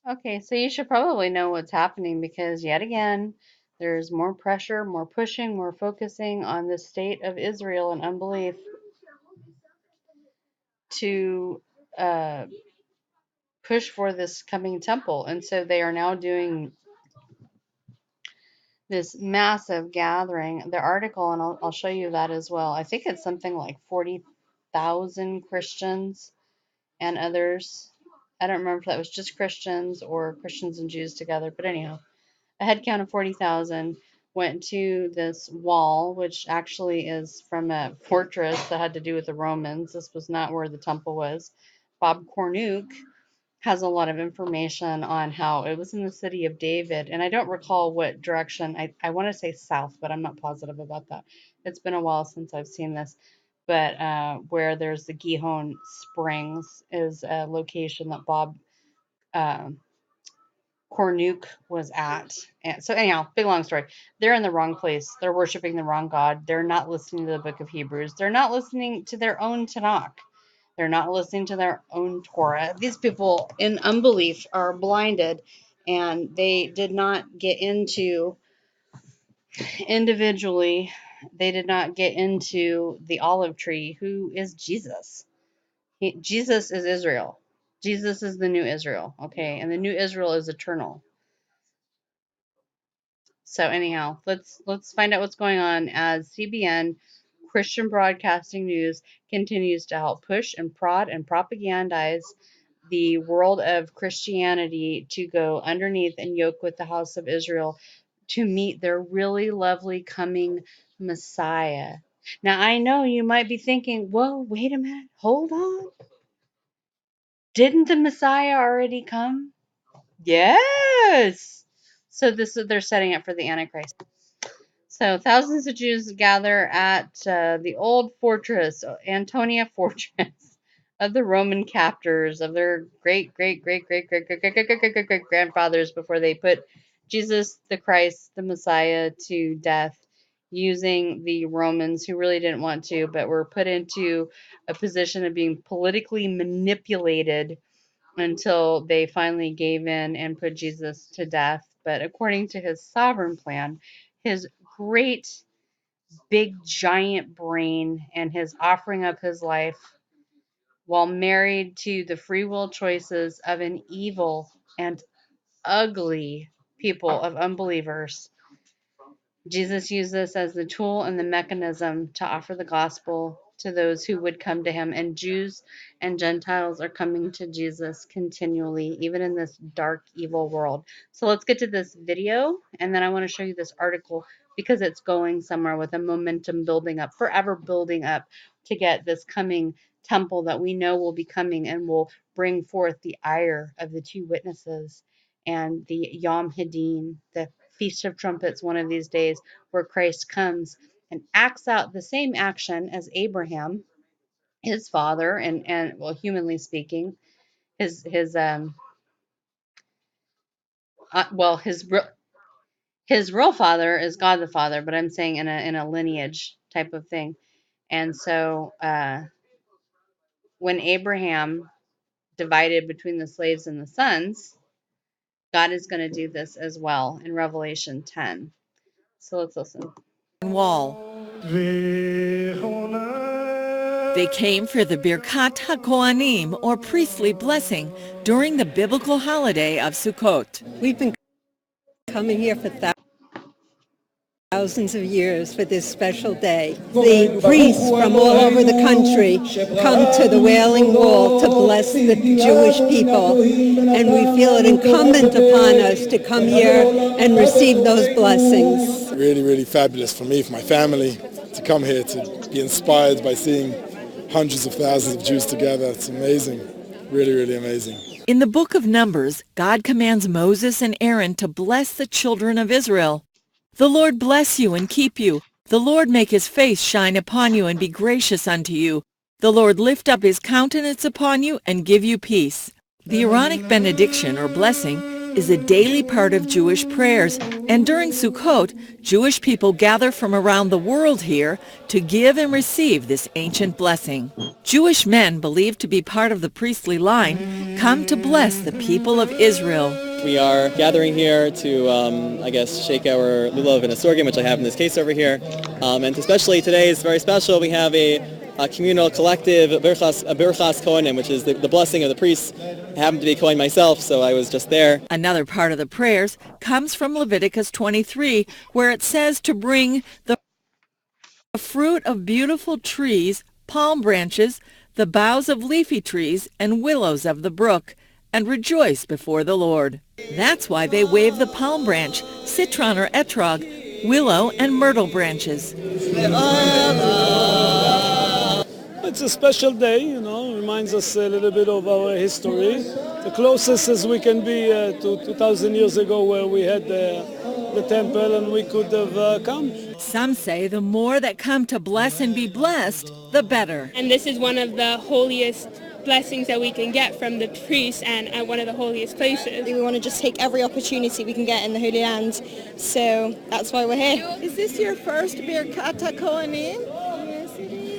Okay, so you should probably know what's happening because yet again, there's more pressure, more pushing, more focusing on the state of Israel and unbelief to uh, push for this coming temple. And so they are now doing this massive gathering. The article, and I'll show you that as well. I think it's something like 40,000 Christians and others. I don't remember if that was just Christians or Christians and Jews together, but anyhow, a head count of 40,000 went to this wall, which actually is from a fortress that had to do with the Romans. This was not where the temple was. Bob Cornuke has a lot of information on how it was in the city of David. And I don't recall what direction. I want to say south, but I'm not positive about that. It's been a while since I've seen this. But where there's the Gihon Springs is a location that Bob uh, Cornuke was at. And so anyhow, big long story. They're in the wrong place. They're worshiping the wrong God. They're not listening to the book of Hebrews. They're not listening to their own Tanakh. They're not listening to their own Torah. These people in unbelief are blinded and they did not get into individually, they did not get into the olive tree, who is Jesus. Jesus is Israel. Jesus is the new Israel, okay? And the new Israel is eternal. So anyhow, let's find out what's going on as CBN Christian Broadcasting News continues to help push and prod and propagandize the world of Christianity to go underneath and yoke with the house of Israel to meet their really lovely coming Messiah. Now I know you might be thinking, "Whoa, wait a minute. Hold on. Didn't the Messiah already come?" Yes. So this is they're setting up for the Antichrist. So thousands of Jews gather at the old fortress, Antonia Fortress, of the Roman captors of their great great great great great great great great great great great great grandfathers before they put Jesus the Christ, the Messiah, to death, using the Romans who really didn't want to, but were put into a position of being politically manipulated until they finally gave in and put Jesus to death. But according to his sovereign plan, his great big giant brain and his offering up his life while married to the free will choices of an evil and ugly people of unbelievers, Jesus used this as the tool and the mechanism to offer the gospel to those who would come to him. And Jews and Gentiles are coming to Jesus continually, even in this dark, evil world. So let's get to this video, and then I want to show you this article because it's going somewhere with a momentum building up, forever building up to get this coming temple that we know will be coming and will bring forth the ire of the two witnesses and the Yom Hadin, the Feast of Trumpets, one of these days, where Christ comes and acts out the same action as Abraham, his father, and well, humanly speaking, his well, his real father is God the Father, but I'm saying in a lineage type of thing. And so when Abraham divided between the slaves and the sons, God is going to do this as well in Revelation 10. So let's listen. Wall. They came for the Birkat HaKohanim, or priestly blessing, during the biblical holiday of Sukkot. We've been coming here for thousands of years for this special day. The priests from all over the country come to the Wailing Wall to bless the Jewish people, and we feel it incumbent upon us to come here and receive those blessings. Really, really fabulous for me, for my family, to come here, to be inspired by seeing hundreds of thousands of Jews together. It's amazing. Really, really amazing. In the book of Numbers, God commands Moses and Aaron to bless the children of Israel. The Lord bless you and keep you. The Lord make his face shine upon you and be gracious unto you. The Lord lift up his countenance upon you and give you peace. The Aaronic benediction or blessing is a daily part of Jewish prayers, and during Sukkot, Jewish people gather from around the world here to give and receive this ancient blessing. Jewish men believed to be part of the priestly line come to bless the people of Israel. We are gathering here to, shake our lulav and a sorghum, which I have in this case over here. And especially today is very special. We have a communal collective birchas kohanim, which is the blessing of the priests. I happen to be Kohen myself, so I was just there. Another part of the prayers comes from Leviticus 23, where it says to bring the fruit of beautiful trees, palm branches, the boughs of leafy trees, and willows of the brook, and rejoice before the Lord. That's why they wave the palm branch, citron or etrog, willow, and myrtle branches. It's a special day, reminds us a little bit of our history. The closest as we can be to 2,000 years ago, where we had the temple and we could have come. Some say the more that come to bless and be blessed, the better. And this is one of the holiest blessings that we can get from the priest, and at one of the holiest places. We want to just take every opportunity we can get in the Holy Land, so that's why we're here. Is this your first Birkat HaKohanim? Yes, it is.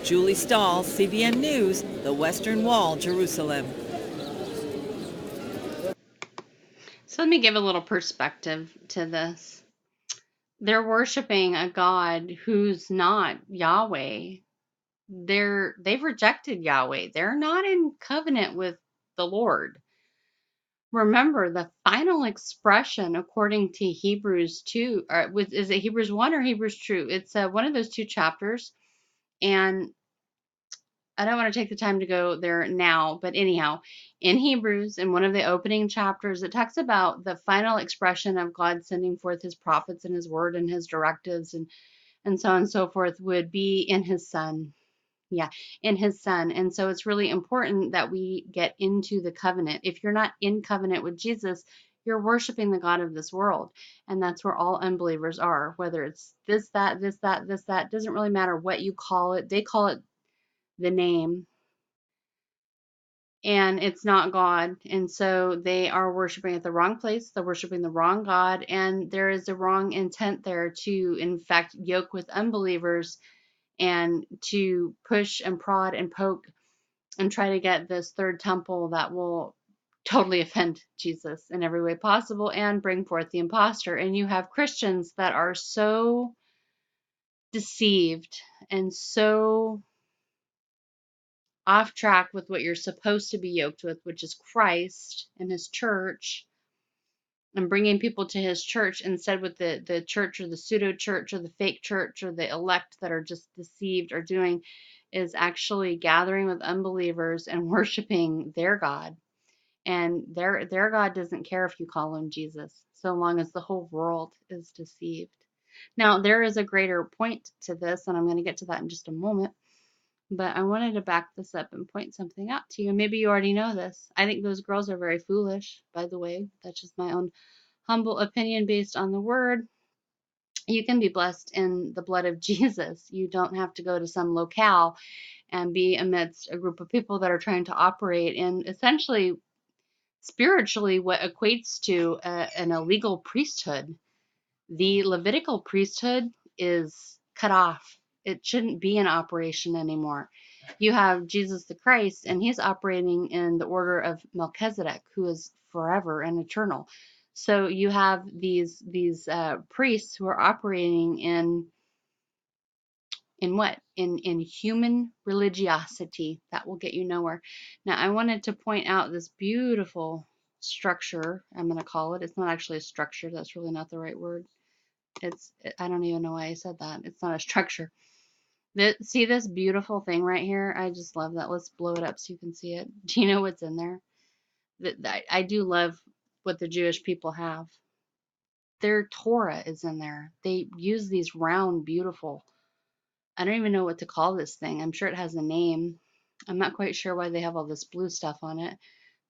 Julie Stahl, CBN News, the Western Wall, Jerusalem. So let me give a little perspective to this. They're worshiping a God who's not Yahweh. They've rejected Yahweh. They're not in covenant with the Lord. Remember, the final expression according to Hebrews 2, is it Hebrews 1 or Hebrews 2? It's one of those two chapters, and I don't want to take the time to go there now, but anyhow, in Hebrews, in one of the opening chapters, it talks about the final expression of God sending forth his prophets and his word and his directives and so on and so forth would be in his Son. Yeah, in his Son. And so it's really important that we get into the covenant. If you're not in covenant with Jesus, you're worshiping the God of this world. And that's where all unbelievers are, whether it's this, that, doesn't really matter what you call it. They call it the name, and it's not God. And so they are worshiping at the wrong place. They're worshiping the wrong God. And there is a wrong intent there to, in fact, yoke with unbelievers and to push and prod and poke and try to get this third temple that will totally offend Jesus in every way possible and bring forth the imposter. And you have Christians that are so deceived and so off track with what you're supposed to be yoked with, which is Christ and his church, and bringing people to his church instead with the church or the pseudo church or the fake church or the elect that are just deceived or doing, is actually gathering with unbelievers and worshiping their God. And their God doesn't care if you call him Jesus, so long as the whole world is deceived. Now, there is a greater point to this, and I'm going to get to that in just a moment. But I wanted to back this up and point something out to you. Maybe you already know this. I think those girls are very foolish, by the way. That's just my own humble opinion based on the word. You can be blessed in the blood of Jesus. You don't have to go to some locale and be amidst a group of people that are trying to operate in essentially spiritually what equates to an illegal priesthood. The Levitical priesthood is cut off. It shouldn't be in operation anymore. You have Jesus the Christ, and he's operating in the order of Melchizedek, who is forever and eternal. So you have these priests who are operating in what? In human religiosity. That will get you nowhere. Now, I wanted to point out this beautiful structure, I'm going to call it. It's not actually a structure. That's really not the right word. I don't even know why I said that. It's not a structure. See this beautiful thing right here? I just love that. Let's blow it up so you can see it. Do you know what's in there? I do love what the Jewish people have. Their Torah is in there. They use these round, beautiful, I don't even know what to call this thing. I'm sure it has a name. I'm not quite sure why they have all this blue stuff on it.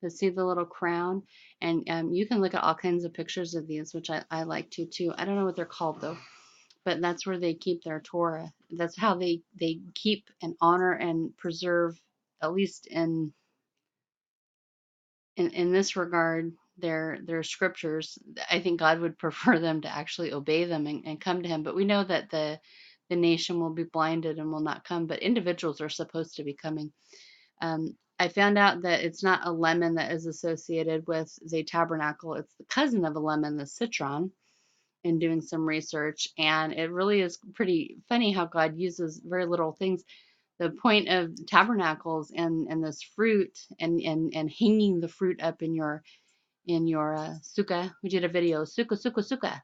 But see the little crown? And you can look at all kinds of pictures of these, which I like to too. I don't know what they're called though. But that's where they keep their Torah. That's how they keep and honor and preserve, at least in in this regard, their scriptures, I think God would prefer them to actually obey them and come to him. But we know that the nation will be blinded and will not come, but individuals are supposed to be coming. I found out that it's not a lemon that is associated with the tabernacle. It's the cousin of a lemon, the citron, in doing some research. And it really is pretty funny how God uses very little things. The point of tabernacles and this fruit and hanging the fruit up in your sukkah. We did a video, sukkah, sukkah,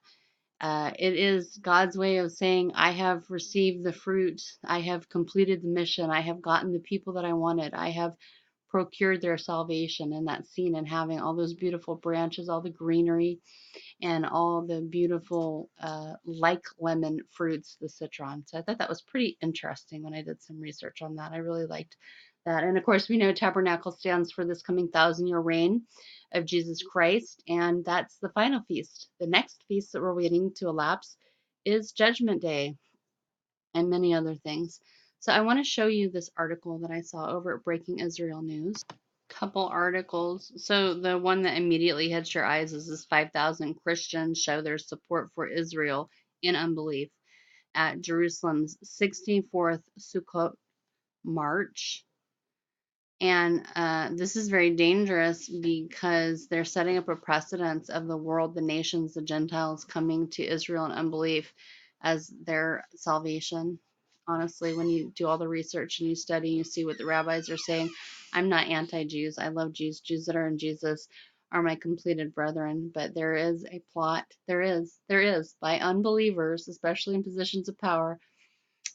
sukkah. It is God's way of saying, I have received the fruit. I have completed the mission. I have gotten the people that I wanted. I have procured their salvation. And that scene and having all those beautiful branches, all the greenery, and all the beautiful, like lemon fruits, the citron. So I thought that was pretty interesting when I did some research on that. I really liked that. And of course, we know tabernacle stands for this coming 1,000-year reign of Jesus Christ. And that's the final feast. The next feast that we're waiting to elapse is Judgment Day and many other things. So I want to show you this article that I saw over at Breaking Israel News. Couple articles. So the one that immediately hits your eyes is this 5,000 Christians show their support for Israel in unbelief at Jerusalem's 64th Sukkot march. And this is very dangerous because they're setting up a precedence of the world, the nations, the Gentiles coming to Israel in unbelief as their salvation. Honestly, when you do all the research and you study, you see what the rabbis are saying. I'm not anti-Jews. I love Jews. Jews that are in Jesus are my completed brethren. But there is a plot. There is by unbelievers, especially in positions of power,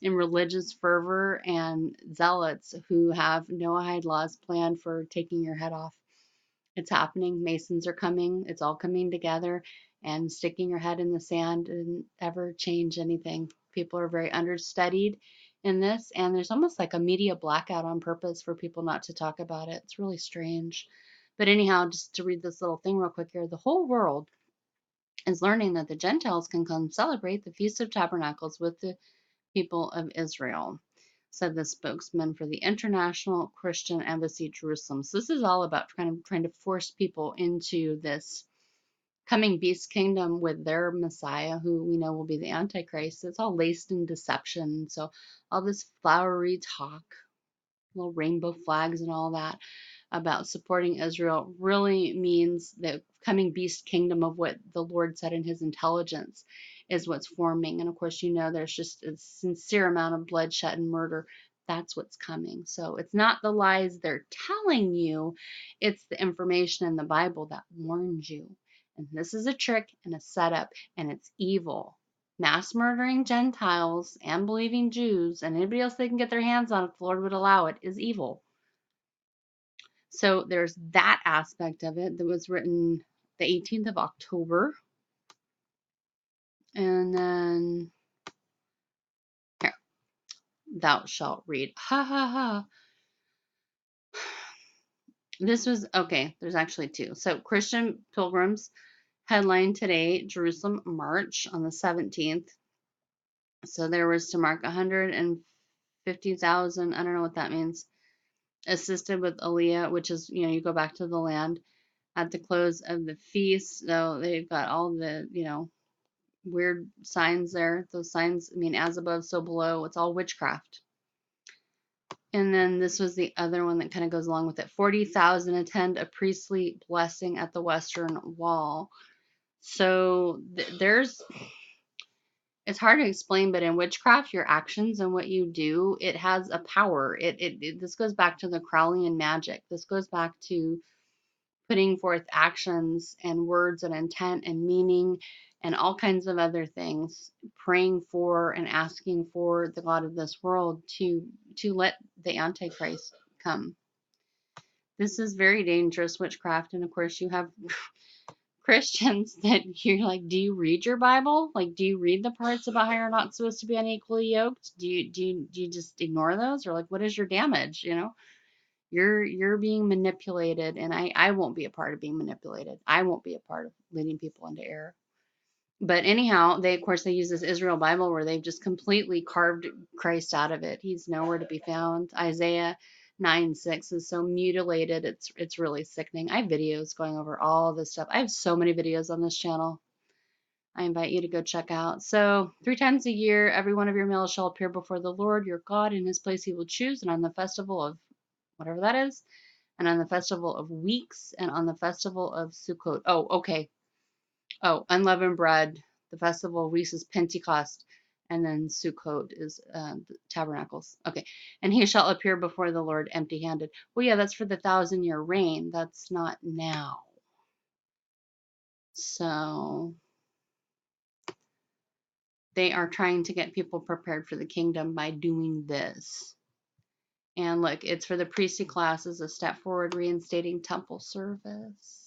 in religious fervor and zealots who have Noahide laws planned for taking your head off. It's happening. Masons are coming. It's all coming together, and sticking your head in the sand didn't ever change anything. People are very understudied in this, and there's almost like a media blackout on purpose for people not to talk about it. It's really strange. But anyhow, just to read this little thing real quick here, the whole world is learning that the Gentiles can come celebrate the Feast of Tabernacles with the people of Israel, said the spokesman for the International Christian Embassy, Jerusalem. So this is all about kind of trying to force people into this coming beast kingdom with their Messiah, who we know will be the Antichrist. It's all laced in deception. So all this flowery talk, little rainbow flags and all that about supporting Israel really means the coming beast kingdom of what the Lord said in his intelligence is what's forming. And of course, you know, there's just a sincere amount of bloodshed and murder. That's what's coming. So it's not the lies they're telling you, it's the information in the Bible that warns you. And this is a trick and a setup, and it's evil. Mass murdering Gentiles and believing Jews and anybody else they can get their hands on, if the Lord would allow it, is evil. So there's that aspect of it that was written the 18th of October. And then, here, thou shalt read. Ha ha ha. This was, okay, there's actually two. So Christian pilgrims headline today, Jerusalem March on the 17th. So there was to mark 150,000, I don't know what that means, assisted with Aliyah, which is, you know, you go back to the land at the close of the feast. So they've got all the, you know, weird signs there. Those signs, I mean, as above, so below. It's all witchcraft. And then this was the other one that kind of goes along with it. 40,000 attend a priestly blessing at the Western Wall. So there's, it's hard to explain, but in witchcraft, your actions and what you do, it has a power. This goes back to the Crowleyan magic. This goes back to putting forth actions and words and intent and meaning and all kinds of other things, praying for and asking for the God of this world to let the Antichrist come. This is very dangerous witchcraft. And of course, you have Christians that you're like, do you read your Bible? Like, do you read the parts about how you're not supposed to be unequally yoked? Do you just ignore those? Or like, what is your damage? You know? You're being manipulated, and I won't be a part of being manipulated. I won't be a part of leading people into error. But anyhow, they use this Israel Bible where they've just completely carved Christ out of it. He's nowhere to be found. Isaiah 9:6 is so mutilated. It's really sickening. I have videos going over all this stuff. I have so many videos on this channel. I invite you to go check out. So 3 times a year, every one of your males shall appear before the Lord your God in his place he will choose, and on the festival of whatever that is, and on the festival of weeks, and on the festival of Sukkot. Oh, okay. Oh, unleavened bread. The festival of weeks is Pentecost, and then Sukkot is the tabernacles. Okay. And he shall appear before the Lord empty-handed. Well, yeah, that's for the 1,000-year reign. That's not now. So they are trying to get people prepared for the kingdom by doing this. And look, it's for the priestly classes, a step forward reinstating temple service.